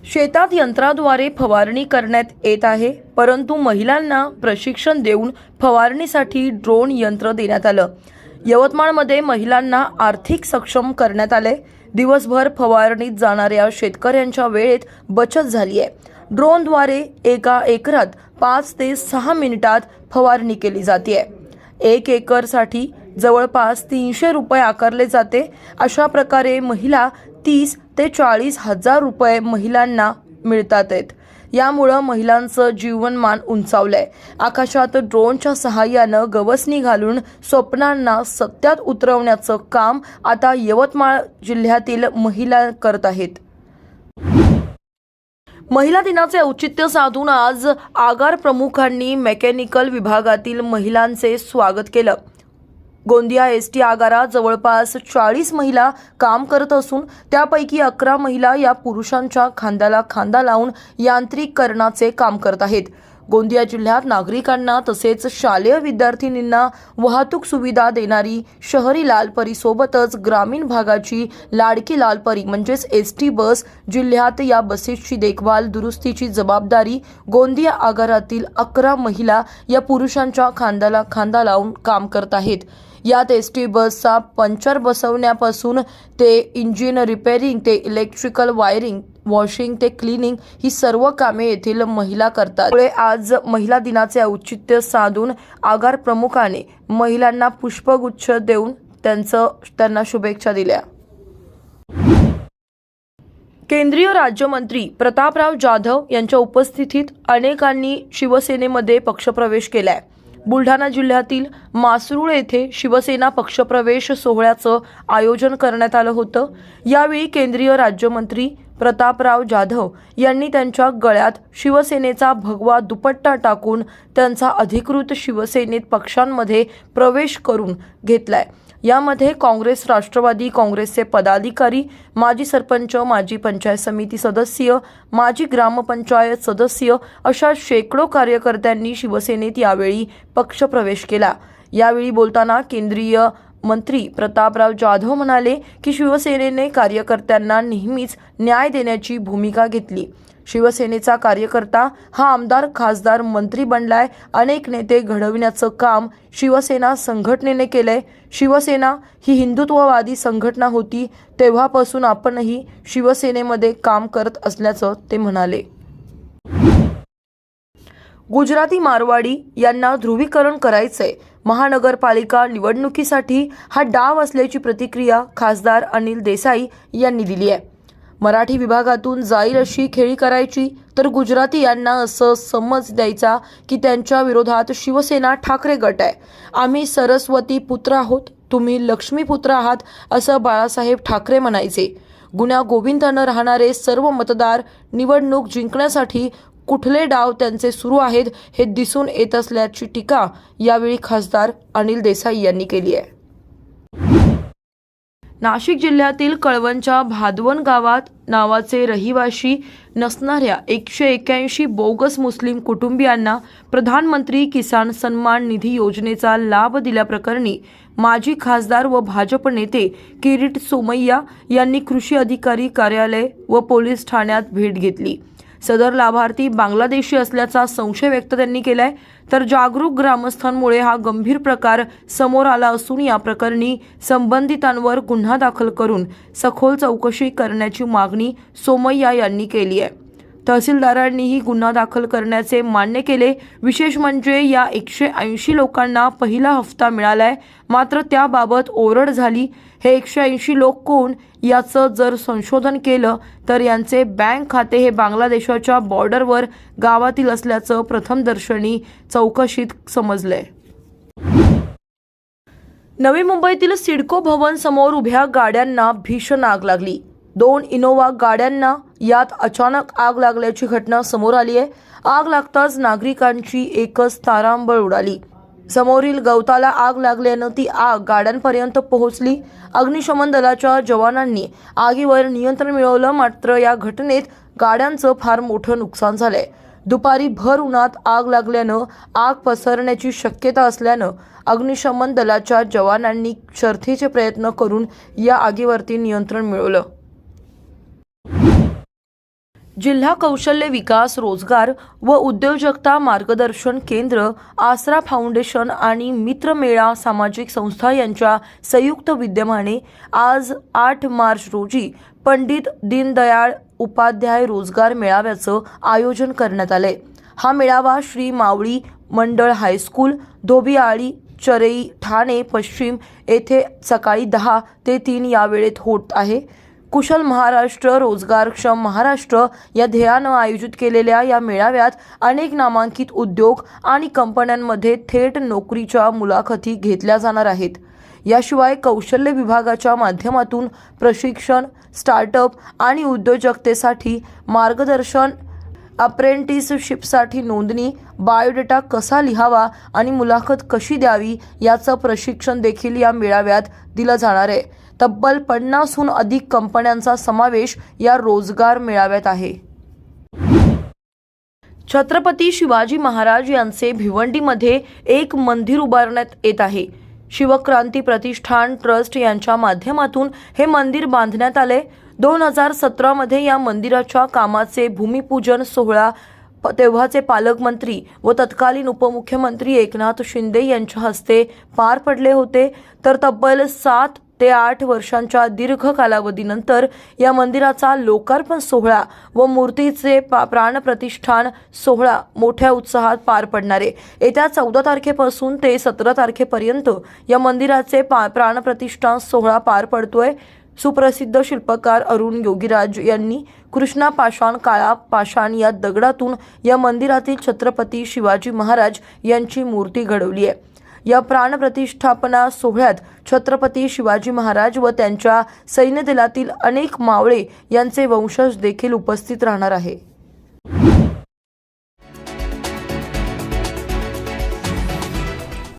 शेतात यंत्राद्वारे फवारणी करण्यात येत आहे, परंतु महिलांना प्रशिक्षण देऊन फवारणीसाठी ड्रोन यंत्र देण्यात आलं। यवतमाळमध्ये महिलांना आर्थिक सक्षम करण्यात आले। दिवसभर फवारणीत जाणाऱ्या शेतकऱ्यांच्या वेळेत बचत झाली आहे। ड्रोनद्वारे एका एकरात 5 ते 6 मिनिटात फवारणी केली जाते। 1 एकरसाठी जवळपास 300 रुपये आकारले जाते। अशा प्रकारे महिला 30 ते 40 हजार रुपये महिलांना मिळतात आहेत। यामुळे महिलांचं जीवनमान उंचावलंय। आकाशात ड्रोनच्या सहाय्यानं गवसणी घालून स्वप्नांना सत्यात उतरवण्याचं काम आता यवतमाळ जिल्ह्यातील महिला करत आहेत। महिला दिनाचे औचित्य साधून आज आगार प्रमुखांनी मेकॅनिकल विभागातील महिलांचे स्वागत केलं। गोंदिया एसटी आगारात जवळपास 40 महिला काम करत असून त्यापैकी 11 महिला या पुरुषांच्या खांद्याला खांदा लावून यांत्रिकीकरणाचे काम करत आहेत। गोंदिया जिल्ह्यात नागरिकांना तसेच शालेय विद्यार्थिनींना वाहतूक सुविधा देणारी शहरी लालपरी सोबतच ग्रामीण भागाची लाडकी लालपरी म्हणजेच एसटी बस जिल्ह्यात या बसेसची देखभाल दुरुस्तीची जबाबदारी गोंदिया आगारातील 11 महिला या पुरुषांच्या खांद्याला खांदा लावून काम करत आहेत। यात एसटी बसचा पंक्चर बसवण्यापासून ते इंजिन रिपेअरिंग ते इलेक्ट्रिकल वायरिंग वॉशिंग ते क्लिनिंग ही सर्व कामे येथील महिला करतात। त्यामुळे आज महिला दिनाचे औचित्य साधून आगार प्रमुखाने महिलांना पुष्पगुच्छ देऊन त्यांना शुभेच्छा दिल्या। केंद्रीय राज्यमंत्री प्रतापराव जाधव यांच्या उपस्थितीत अनेकांनी शिवसेनेमध्ये पक्षप्रवेश केलाय। बुलढाणा जिल्ह्यातील मासरूळ येथे शिवसेना पक्षप्रवेश सोहळ्याचं आयोजन करण्यात आलं होतं। यावेळी केंद्रीय राज्यमंत्री प्रतापराव जाधव यांनी त्यांच्या गळ्यात शिवसेनेचा भगवा दुपट्टा टाकून त्यांचा अधिकृत शिवसेनेत पक्षांमध्ये प्रवेश करून घेतलाय। यामध्ये काँग्रेस, राष्ट्रवादी काँग्रेसचे पदाधिकारी, माजी सरपंच, माजी पंचायत समिती सदस्य, माजी ग्रामपंचायत सदस्य अशा शेकडो कार्यकर्त्यांनी शिवसेनेत यावेळी पक्षप्रवेश केला। यावेळी बोलताना केंद्रीय मंत्री प्रतापराव जाधव म्हणाले की शिवसेनेने कार्यकर्त्यांना नेहमीच न्याय देण्याची भूमिका घेतली। शिवसेनेचा कार्यकर्ता हा आमदार, खासदार, मंत्री बनलाय। अनेक नेते घडविण्याचं काम शिवसेना संघटनेने केलंय। शिवसेना ही हिंदुत्ववादी संघटना होती, तेव्हापासून आपणही शिवसेनेमध्ये काम करत असल्याचं ते म्हणाले। गुजराती मारवाडी यांना ध्रुवीकरण करायचंय। महानगरपालिका निवडणुकीसाठी हा डाव असल्याची प्रतिक्रिया खासदार अनिल देसाई यांनी दिली आहे। मराठी विभागातून जाईल अशी खेळी करायची तर गुजराती यांना असं समज द्यायचा की त्यांच्या विरोधात शिवसेना ठाकरे गट आहे। आम्ही सरस्वती पुत्र आहोत, तुम्ही लक्ष्मी पुत्र आहात असं बाळासाहेब ठाकरे म्हणायचे। गुण्या गोविंदानं राहणारे सर्व मतदार निवडणूक जिंकण्यासाठी कुठले डाव त्यांचे सुरू आहेत हे दिसून येत असल्याची टीका यावेळी खासदार अनिल देसाई यांनी केली आहे। नाशिक जिल्ह्यातील कळवणच्या भादवण गावात नावाचे रहिवाशी नसणाऱ्या 181 बोगस मुस्लिम कुटुंबियांना प्रधानमंत्री किसान सन्मान निधी योजनेचा लाभ दिल्याप्रकरणी माजी खासदार व भाजप नेते किरीट सोमय्या यांनी कृषी अधिकारी कार्यालय व पोलीस ठाण्यात भेट घेतली। सदर लाभार्थी बांगलादेशी असल्याचा संशय व्यक्त त्यांनी केलाय। तर जागरूक ग्रामस्थांमुळे हा गंभीर प्रकार समोर आला असून या प्रकरणी संबंधितांवर गुन्हा दाखल करून सखोल चौकशी करण्याची मागणी सोमय्या यांनी केली आहे। तहसीलदारांनीही गुन्हा दाखल करण्याचे मान्य केले। विशेष म्हणजे या 180 लोकांना पहिला हप्ता मिळालाय, मात्र त्याबाबत ओरड झाली। हे 180 लोक कोण याचं जर संशोधन केलं तर यांचे बँक खाते हे बांगलादेशाच्या बॉर्डरवर गावातील असल्याचं प्रथमदर्शनी चौकशीत समजलंय। नवी मुंबईतील सिडको भवन समोर उभ्या गाड्यांना भीषण आग लागली। 2 इनोव्हा गाड्यांना यात अचानक आग लागल्याची घटना समोर आली आहे। आग लागताच नागरिकांची एकच तारांबळ उडाली। समोरील गवताला आग लागल्यानं ती आग गाड्यांपर्यंत पोहोचली। अग्निशमन दलाच्या जवानांनी आगीवर नियंत्रण मिळवलं, मात्र या घटनेत गाड्यांचं फार मोठं नुकसान झालंय। दुपारी भर उन्हात आग लागल्यानं आग पसरण्याची शक्यता असल्यानं अग्निशमन दलाच्या जवानांनी शर्थीचे प्रयत्न करून या आगीवरती नियंत्रण मिळवलं। जिल्हा कौशल्य विकास रोजगार व उद्योजकता मार्गदर्शन केंद्र, आसरा फाउंडेशन आणि मित्रमेळा सामाजिक संस्था यांच्या संयुक्त विद्यमाने आज 8 मार्च रोजी पंडित दीनदयाळ उपाध्याय रोजगार मेळाव्याचं आयोजन करण्यात आले। हा मेळावा श्री मावळी मंडळ हायस्कूल, धोबियाळी, चरई, ठाणे पश्चिम येथे सकाळी 10 ते 3 या वेळेत होत आहे। कुशल महाराष्ट्र, रोजगारक्षम महाराष्ट्र या ध्येयानं आयोजित केलेल्या या मेळाव्यात अनेक नामांकित उद्योग आणि कंपन्यांमध्ये थेट नोकरीच्या मुलाखती घेतल्या जाणार आहेत। याशिवाय कौशल्य विभागाच्या माध्यमातून प्रशिक्षण, स्टार्टअप आणि उद्योजकतेसाठी मार्गदर्शन, अप्रेंटिसशिपसाठी नोंदणी, बायोडेटा कसा लिहावा आणि मुलाखत कशी द्यावी याचं प्रशिक्षण देखील या मेळाव्यात दिलं जाणार आहे। तब्बल 50हून अधिक कंपन्यांचा समावेश या रोजगार मेळाव्यात आहे। छत्रपती शिवाजी महाराज यांचे भिवंडीमध्ये एक मंदिर उभारण्यात येत आहे। शिवक्रांती प्रतिष्ठान ट्रस्ट यांच्या माध्यमातून हे मंदिर बांधण्यात आले। 2017 मध्ये या मंदिराच्या कामाचे भूमिपूजन सोहळा तेव्हाचे पालकमंत्री व तत्कालीन उपमुख्यमंत्री एकनाथ शिंदे यांच्या हस्ते पार पडले होते। तर तब्बल 7 ते 8 वर्षांच्या दीर्घ कालावधीनंतर या मंदिराचा लोकार्पण सोहळा व मूर्तीचे प्राणप्रतिष्ठान सोहळा मोठ्या उत्साहात पार पडणार आहे। येत्या 14 तारखेपासून ते 17 तारखेपर्यंत या मंदिराचे प्राणप्रतिष्ठान सोहळा पार पडतोय। सुप्रसिद्ध शिल्पकार अरुण योगीराज यांनी कृष्णा पाषाण, काळा पाषाण या दगडातून या मंदिरातील छत्रपती शिवाजी महाराज यांची मूर्ती घडवली आहे। या प्राणप्रतिष्ठापना सोहळ्यात छत्रपती शिवाजी महाराज व त्यांच्या सैन्यदलातील अनेक मावळे यांचे वंशज देखील उपस्थित राहणार आहे।